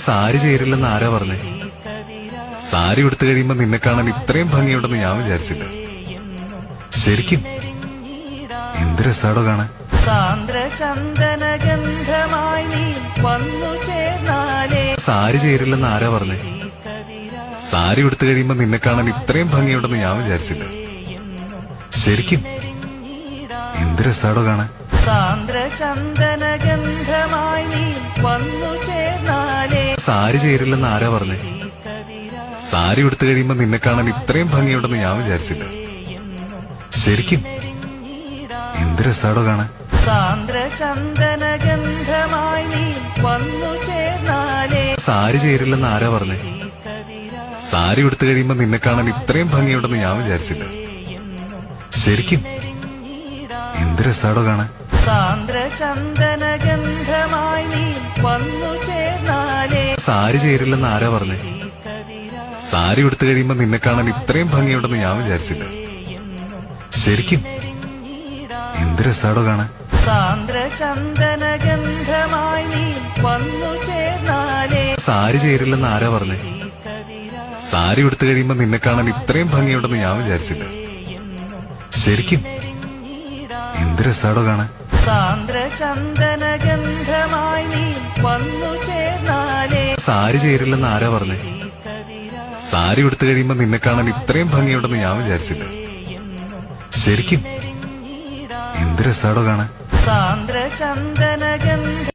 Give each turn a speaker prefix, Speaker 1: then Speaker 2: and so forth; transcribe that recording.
Speaker 1: സാരി ചേരില്ലെന്ന് ആരാ പറഞ്ഞേ? സാരി ഉടുത്തു കഴിയുമ്പോ നിന്നെ കാണാൻ ഇത്രയും ഭംഗിയുണ്ടെന്ന് ഞാൻ വിചാരിച്ചില്ല. ശരിക്കും എന്ത് രസാടോ കാണാൻ.
Speaker 2: സാന്ദ്രചന്ദനഗന്ധമായി നീ വന്നു ചേർന്നാലേ.
Speaker 1: സാരി ചേരില്ലെന്ന് ആരാ പറഞ്ഞേ? സാരി ഉടുത്തു കഴിയുമ്പോ നിന്നെ കാണാൻ ഇത്രയും ഭംഗിയുണ്ടെന്ന് ഞാൻ വിചാരിച്ചില്ല. ശരിക്കും എന്ത് രസാടോ കാണാൻ.
Speaker 2: സാന്ദ്രചന്ദനഗന്ധമായി നീ വന്നു ചേർന്നാലേ.
Speaker 1: സാരി ചേരില്ലെന്ന് ആരാ പറഞ്ഞേ? സാരി ഉടുത്തു കഴിയുമ്പോ നിന്നെ കാണാൻ ഇത്രയും ഭംഗിയുണ്ടെന്ന് ഞാൻ വിചാരിച്ചില്ല. ശരിക്കും എന്ത് രസാടോ കാണാൻ.
Speaker 2: സാന്ദ്രചന്ദനഗന്ധമായി നീ വന്നു ചേർന്നാലേ.
Speaker 1: സാരി ചേരില്ലെന്ന് ആരാ പറഞ്ഞേ? സാരി ഉടുത്തു കഴിയുമ്പോ നിന്നെ കാണാൻ ഇത്രയും ഭംഗിയുണ്ടെന്ന് ഞാൻ വിചാരിച്ചില്ല. ശരിക്കും എന്ത് രസാടോ കാണാൻ.
Speaker 2: സാന്ദ്രചന്ദനഗന്ധമായി നീ വന്നു ചേർന്നാലേ.
Speaker 1: സാരി ചേരില്ലെന്ന് ആരാ പറഞ്ഞേ? സാരി ഉടുത്തു കഴിയുമ്പോ നിന്നെ കാണാൻ ഇത്രയും ഭംഗിയുണ്ടെന്ന് ഞാൻ വിചാരിച്ചില്ല. ശരിക്കും എന്ത് രസാടോ കാണാൻ.
Speaker 2: സാന്ദ്രചന്ദനഗന്ധമായി നീ വന്നു ചേർന്നാലേ.
Speaker 1: സാരി ചേരില്ലെന്ന് ആരാ പറഞ്ഞേ? സാരി ഉടുത്തു കഴിയുമ്പോ നിന്നെ കാണാൻ ഇത്രയും ഭംഗിയുണ്ടെന്ന് ഞാൻ വിചാരിച്ചില്ല. ശരിക്കും എന്ത് രസാടോ കാണാൻ.
Speaker 2: സാന്ദ്രചന്ദനഗന്ധമായി നീ വന്നു ചേർന്നാലേ.
Speaker 1: സാരി ചേരില്ലെന്ന് ആരാ പറഞ്ഞേ? സാരി ഉടുത്തു കഴിയുമ്പോ നിന്നെ കാണാൻ ഇത്രയും ഭംഗിയുണ്ടെന്ന് ഞാൻ വിചാരിച്ചില്ല. ശരിക്കും എന്ത് രസാടോ കാണാൻ.
Speaker 2: സാന്ദ്രചന്ദനഗന്ധ